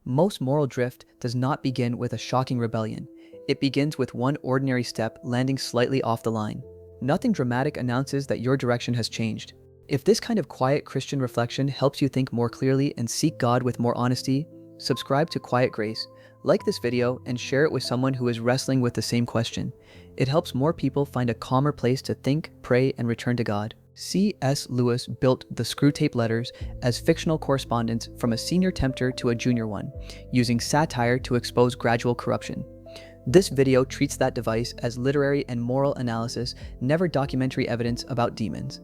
Most moral drift does not begin with a shocking rebellion. It begins with one ordinary step landing slightly off the line. Nothing dramatic announces that your direction has changed. If this kind of quiet Christian reflection helps you think more clearly and seek God with more honesty, subscribe to Quiet Grace, like this video, and share it with someone who is wrestling with the same question. It helps more people find a calmer place to think, pray, and return to God. C.S. Lewis built the Screwtape Letters as fictional correspondence from a senior tempter to a junior one, using satire to expose gradual corruption. This video treats that device as literary and moral analysis, never documentary evidence about demons.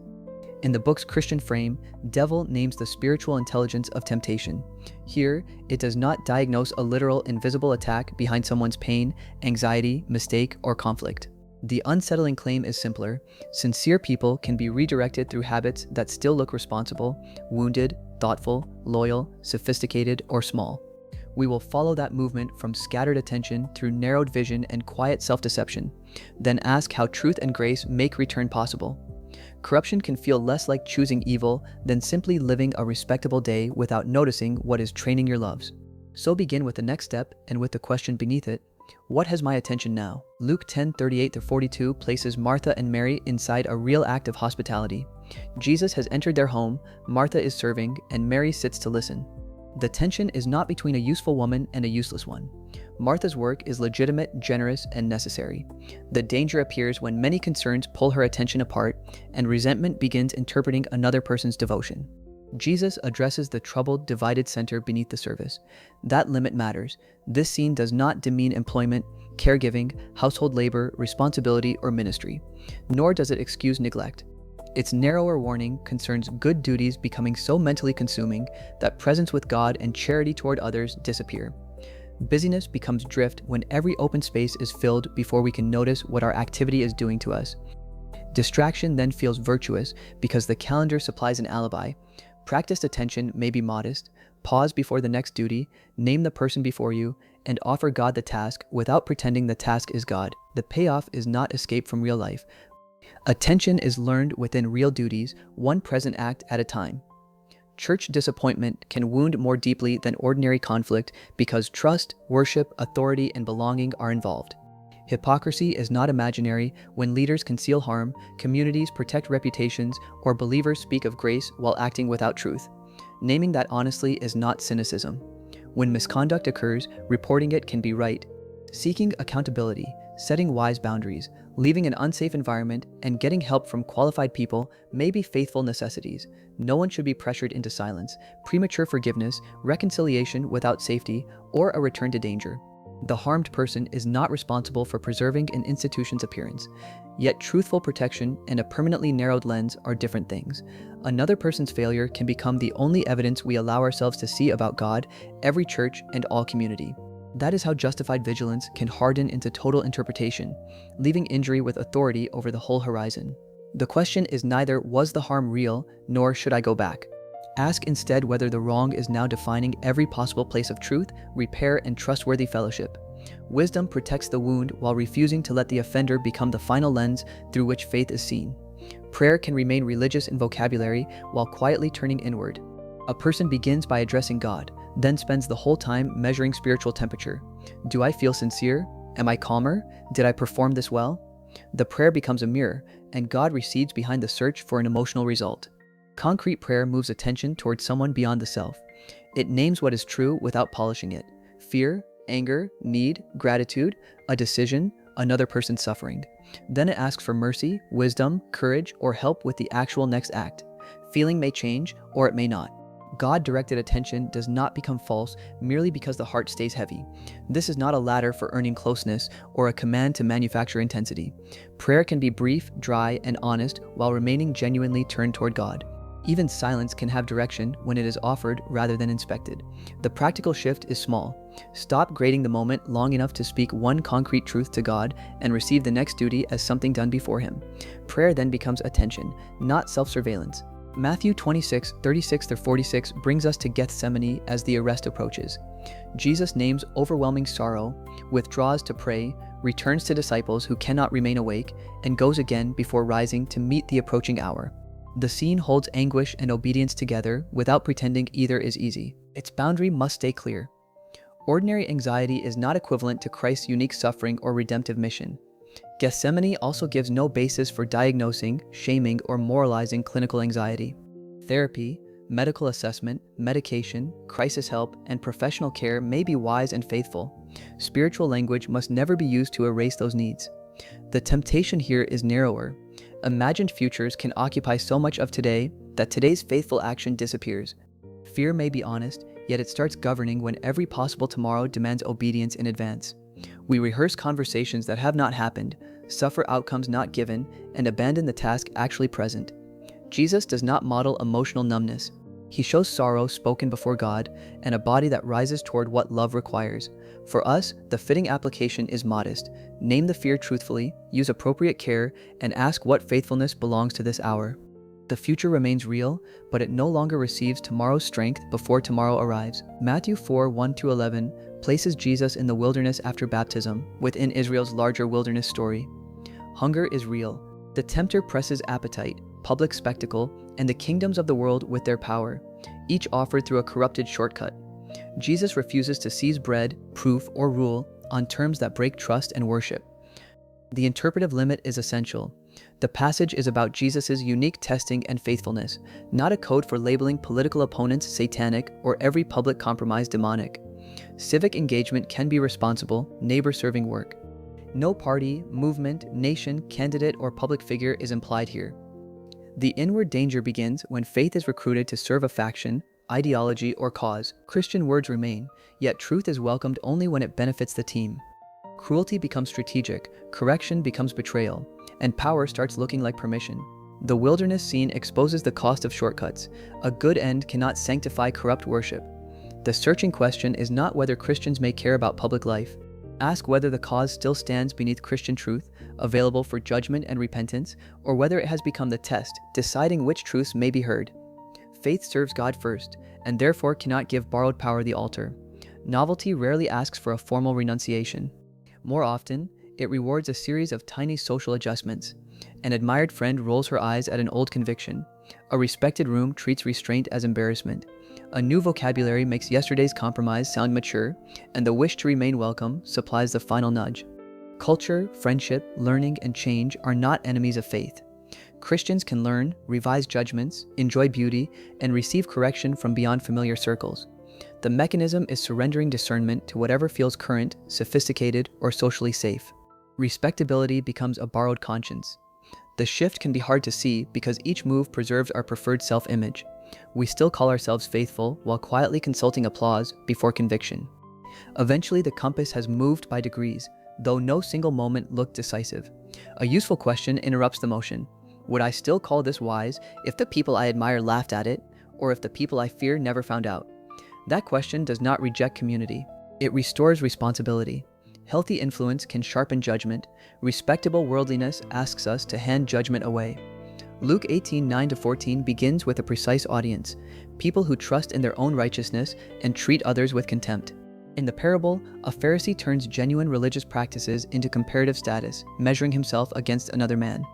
In the book's Christian frame, devil names the spiritual intelligence of temptation. Here, it does not diagnose a literal invisible attack behind someone's pain, anxiety, mistake, or conflict. The unsettling claim is simpler. Sincere people can be redirected through habits that still look responsible, wounded, thoughtful, loyal, sophisticated, or small. We will follow that movement from scattered attention through narrowed vision and quiet self-deception, then ask how truth and grace make return possible. Corruption can feel less like choosing evil than simply living a respectable day without noticing what is training your loves. So begin with the next step and with the question beneath it: what has my attention now? Luke 10:38-42 places Martha and Mary inside a real act of hospitality. Jesus has entered their home, Martha is serving, and Mary sits to listen. The tension is not between a useful woman and a useless one. Martha's work is legitimate, generous, and necessary. The danger appears when many concerns pull her attention apart and resentment begins interpreting another person's devotion. Jesus addresses the troubled, divided center beneath the surface. That limit matters. This scene does not demean employment, caregiving, household labor, responsibility, or ministry, nor does it excuse neglect. Its narrower warning concerns good duties becoming so mentally consuming that presence with God and charity toward others disappear. Busyness becomes drift when every open space is filled before we can notice what our activity is doing to us. Distraction then feels virtuous because the calendar supplies an alibi. Practiced attention may be modest. Pause before the next duty, name the person before you, and offer God the task without pretending the task is God. The payoff is not escape from real life. Attention is learned within real duties, one present act at a time. Church disappointment can wound more deeply than ordinary conflict because trust, worship, authority, and belonging are involved. Hypocrisy is not imaginary when leaders conceal harm, communities protect reputations, or believers speak of grace while acting without truth. Naming that honestly is not cynicism. When misconduct occurs, reporting it can be right. Seeking accountability, setting wise boundaries, leaving an unsafe environment, and getting help from qualified people may be faithful necessities. No one should be pressured into silence, premature forgiveness, reconciliation without safety, or a return to danger. The harmed person is not responsible for preserving an institution's appearance. Yet truthful protection and a permanently narrowed lens are different things. Another person's failure can become the only evidence we allow ourselves to see about God, every church, and all community. That is how justified vigilance can harden into total interpretation, leaving injury with authority over the whole horizon. The question is neither was the harm real, nor should I go back. Ask instead whether the wrong is now defining every possible place of truth, repair, and trustworthy fellowship. Wisdom protects the wound while refusing to let the offender become the final lens through which faith is seen. Prayer can remain religious in vocabulary while quietly turning inward. A person begins by addressing God, then spends the whole time measuring spiritual temperature. Do I feel sincere? Am I calmer? Did I perform this well? The prayer becomes a mirror, and God recedes behind the search for an emotional result. Concrete prayer moves attention towards someone beyond the self. It names what is true without polishing it: fear, anger, need, gratitude, a decision, another person's suffering. Then it asks for mercy, wisdom, courage, or help with the actual next act. Feeling may change, or it may not. God-directed attention does not become false merely because the heart stays heavy. This is not a ladder for earning closeness or a command to manufacture intensity. Prayer can be brief, dry, and honest while remaining genuinely turned toward God. Even silence can have direction when it is offered rather than inspected. The practical shift is small. Stop grading the moment long enough to speak one concrete truth to God and receive the next duty as something done before Him. Prayer then becomes attention, not self-surveillance. Matthew 26:36-46 brings us to Gethsemane as the arrest approaches. Jesus names overwhelming sorrow, withdraws to pray, returns to disciples who cannot remain awake, and goes again before rising to meet the approaching hour. The scene holds anguish and obedience together without pretending either is easy. Its boundary must stay clear. Ordinary anxiety is not equivalent to Christ's unique suffering or redemptive mission. Gethsemane also gives no basis for diagnosing, shaming, or moralizing clinical anxiety. Therapy, medical assessment, medication, crisis help, and professional care may be wise and faithful. Spiritual language must never be used to erase those needs. The temptation here is narrower. Imagined futures can occupy so much of today that today's faithful action disappears. Fear may be honest, yet it starts governing when every possible tomorrow demands obedience in advance. We rehearse conversations that have not happened, suffer outcomes not given, and abandon the task actually present. Jesus does not model emotional numbness. He shows sorrow spoken before God and a body that rises toward what love requires. For us, the fitting application is modest. Name the fear truthfully, use appropriate care, and ask what faithfulness belongs to this hour. The future remains real, but it no longer receives tomorrow's strength before tomorrow arrives. Matthew 4:1-11 places Jesus in the wilderness after baptism, within Israel's larger wilderness story. Hunger is real. The tempter presses appetite, public spectacle, and the kingdoms of the world with their power, each offered through a corrupted shortcut. Jesus refuses to seize bread, proof, or rule on terms that break trust and worship. The interpretive limit is essential. The passage is about Jesus' unique testing and faithfulness, not a code for labeling political opponents satanic or every public compromise demonic. Civic engagement can be responsible, neighbor-serving work. No party, movement, nation, candidate, or public figure is implied here. The inward danger begins when faith is recruited to serve a faction, ideology, or cause. Christian words remain, yet truth is welcomed only when it benefits the team. Cruelty becomes strategic, correction becomes betrayal, and power starts looking like permission. The wilderness scene exposes the cost of shortcuts. A good end cannot sanctify corrupt worship. The searching question is not whether Christians may care about public life. Ask whether the cause still stands beneath Christian truth, available for judgment and repentance, or whether it has become the test, deciding which truths may be heard. Faith serves God first, and therefore cannot give borrowed power the altar. Novelty rarely asks for a formal renunciation. More often, it rewards a series of tiny social adjustments. An admired friend rolls her eyes at an old conviction. A respected room treats restraint as embarrassment. A new vocabulary makes yesterday's compromise sound mature, and the wish to remain welcome supplies the final nudge. Culture, friendship, learning, and change are not enemies of faith. Christians can learn, revise judgments, enjoy beauty, and receive correction from beyond familiar circles. The mechanism is surrendering discernment to whatever feels current, sophisticated, or socially safe. Respectability becomes a borrowed conscience. The shift can be hard to see because each move preserves our preferred self-image. We still call ourselves faithful while quietly consulting applause before conviction. Eventually, the compass has moved by degrees, though no single moment looked decisive. A useful question interrupts the motion. Would I still call this wise if the people I admire laughed at it, or if the people I fear never found out? That question does not reject community. It restores responsibility. Healthy influence can sharpen judgment. Respectable worldliness asks us to hand judgment away. Luke 18:9-14 begins with a precise audience, people who trust in their own righteousness and treat others with contempt. In the parable, a Pharisee turns genuine religious practices into comparative status, measuring himself against another man.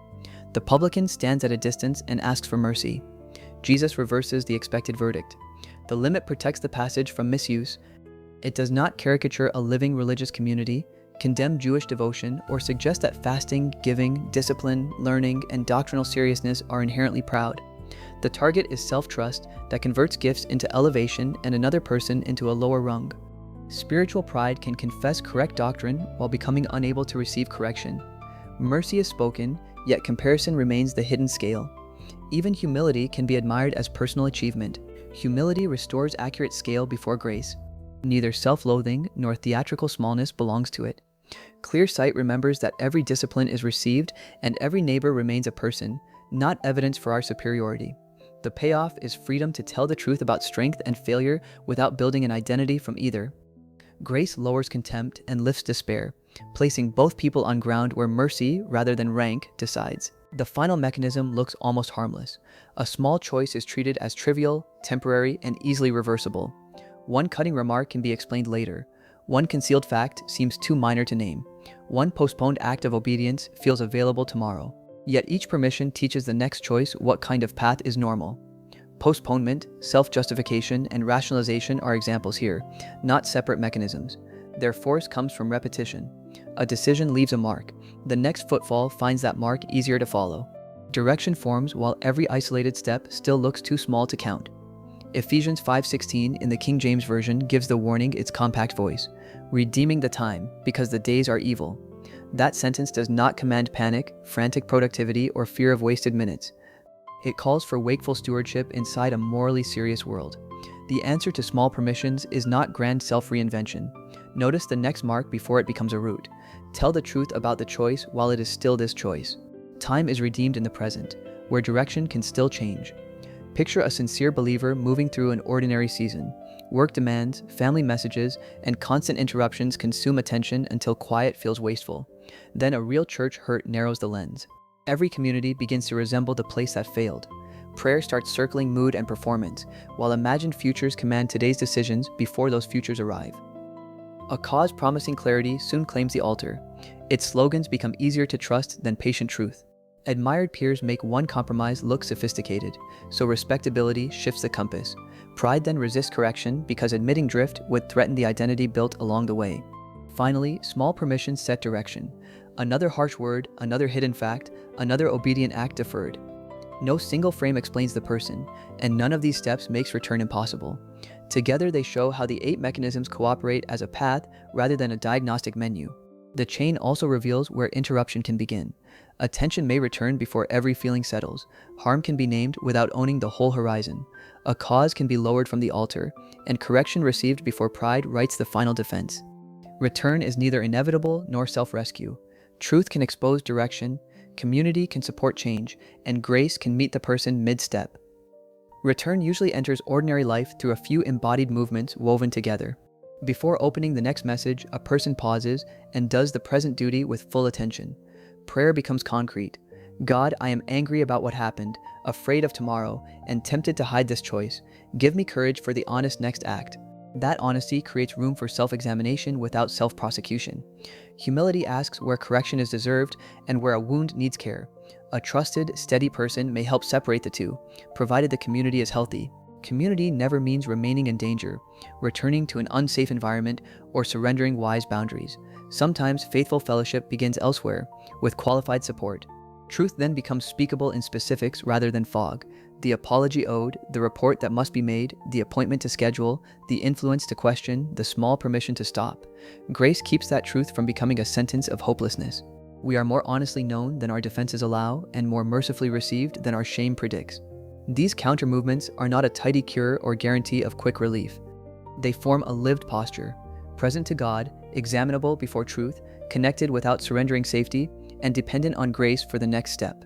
The publican stands at a distance and asks for mercy. Jesus reverses the expected verdict. The limit protects the passage from misuse. It does not caricature a living religious community, condemn Jewish devotion, or suggest that fasting, giving, discipline, learning, and doctrinal seriousness are inherently proud. The target is self-trust that converts gifts into elevation and another person into a lower rung. Spiritual pride can confess correct doctrine while becoming unable to receive correction. Mercy is spoken, yet comparison remains the hidden scale. Even humility can be admired as personal achievement. Humility restores accurate scale before grace. Neither self-loathing nor theatrical smallness belongs to it. Clear sight remembers that every discipline is received and every neighbor remains a person, not evidence for our superiority. The payoff is freedom to tell the truth about strength and failure without building an identity from either. Grace lowers contempt and lifts despair, placing both people on ground where mercy, rather than rank, decides. The final mechanism looks almost harmless. A small choice is treated as trivial, temporary, and easily reversible. One cutting remark can be explained later. One concealed fact seems too minor to name. One postponed act of obedience feels available tomorrow. Yet each permission teaches the next choice what kind of path is normal. Postponement, self-justification, and rationalization are examples here, not separate mechanisms. Their force comes from repetition. A decision leaves a mark. The next footfall finds that mark easier to follow. Direction forms while every isolated step still looks too small to count. Ephesians 5:16 in the King James Version gives the warning its compact voice, redeeming the time, because the days are evil. That sentence does not command panic, frantic productivity, or fear of wasted minutes. It calls for wakeful stewardship inside a morally serious world. The answer to small permissions is not grand self-reinvention. Notice the next mark before it becomes a root. Tell the truth about the choice while it is still this choice. Time is redeemed in the present, where direction can still change. Picture a sincere believer moving through an ordinary season. Work demands, family messages, and constant interruptions consume attention until quiet feels wasteful. Then a real church hurt narrows the lens. Every community begins to resemble the place that failed. Prayer starts circling mood and performance, while imagined futures command today's decisions before those futures arrive. A cause promising clarity soon claims the altar. Its slogans become easier to trust than patient truth. Admired peers make one compromise look sophisticated, so respectability shifts the compass. Pride then resists correction because admitting drift would threaten the identity built along the way. Finally, small permissions set direction. Another harsh word, another hidden fact, another obedient act deferred. No single frame explains the person, and none of these steps makes return impossible. Together they show how the 8 mechanisms cooperate as a path rather than a diagnostic menu. The chain also reveals where interruption can begin. Attention may return before every feeling settles. Harm can be named without owning the whole horizon. A cause can be lowered from the altar, and correction received before pride writes the final defense. Return is neither inevitable nor self-rescue. Truth can expose direction, community can support change, and grace can meet the person mid-step. Return usually enters ordinary life through a few embodied movements woven together. Before opening the next message, a person pauses and does the present duty with full attention. Prayer becomes concrete. God, I am angry about what happened, afraid of tomorrow, and tempted to hide this choice. Give me courage for the honest next act. That honesty creates room for self-examination without self-prosecution. Humility asks where correction is deserved and where a wound needs care. A trusted, steady person may help separate the two, provided the community is healthy. Community never means remaining in danger, returning to an unsafe environment, or surrendering wise boundaries. Sometimes faithful fellowship begins elsewhere, with qualified support. Truth then becomes speakable in specifics rather than fog. The apology owed, the report that must be made, the appointment to schedule, the influence to question, the small permission to stop. Grace keeps that truth from becoming a sentence of hopelessness. We are more honestly known than our defenses allow, and more mercifully received than our shame predicts. These counter-movements are not a tidy cure or guarantee of quick relief. They form a lived posture, present to God, examinable before truth, connected without surrendering safety, and dependent on grace for the next step.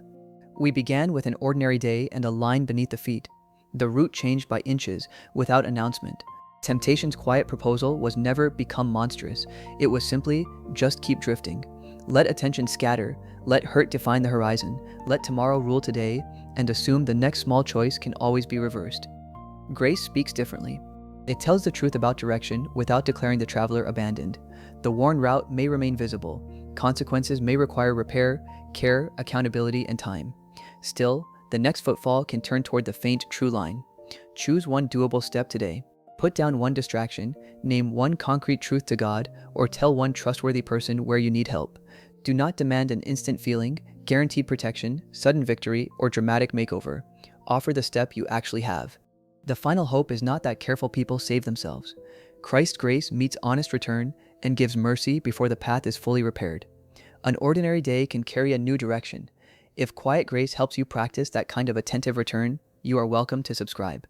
We began with an ordinary day and a line beneath the feet. The route changed by inches, without announcement. Temptation's quiet proposal was never become monstrous. It was simply, just keep drifting. Let attention scatter, let hurt define the horizon, let tomorrow rule today, and assume the next small choice can always be reversed. Grace speaks differently. It tells the truth about direction without declaring the traveler abandoned. The worn route may remain visible. Consequences may require repair, care, accountability, and time. Still, the next footfall can turn toward the faint, true line. Choose one doable step today. Put down one distraction, name one concrete truth to God, or tell one trustworthy person where you need help. Do not demand an instant feeling, guaranteed protection, sudden victory, or dramatic makeover. Offer the step you actually have. The final hope is not that careful people save themselves. Christ's grace meets honest return and gives mercy before the path is fully repaired. An ordinary day can carry a new direction. If quiet grace helps you practice that kind of attentive return, you are welcome to subscribe.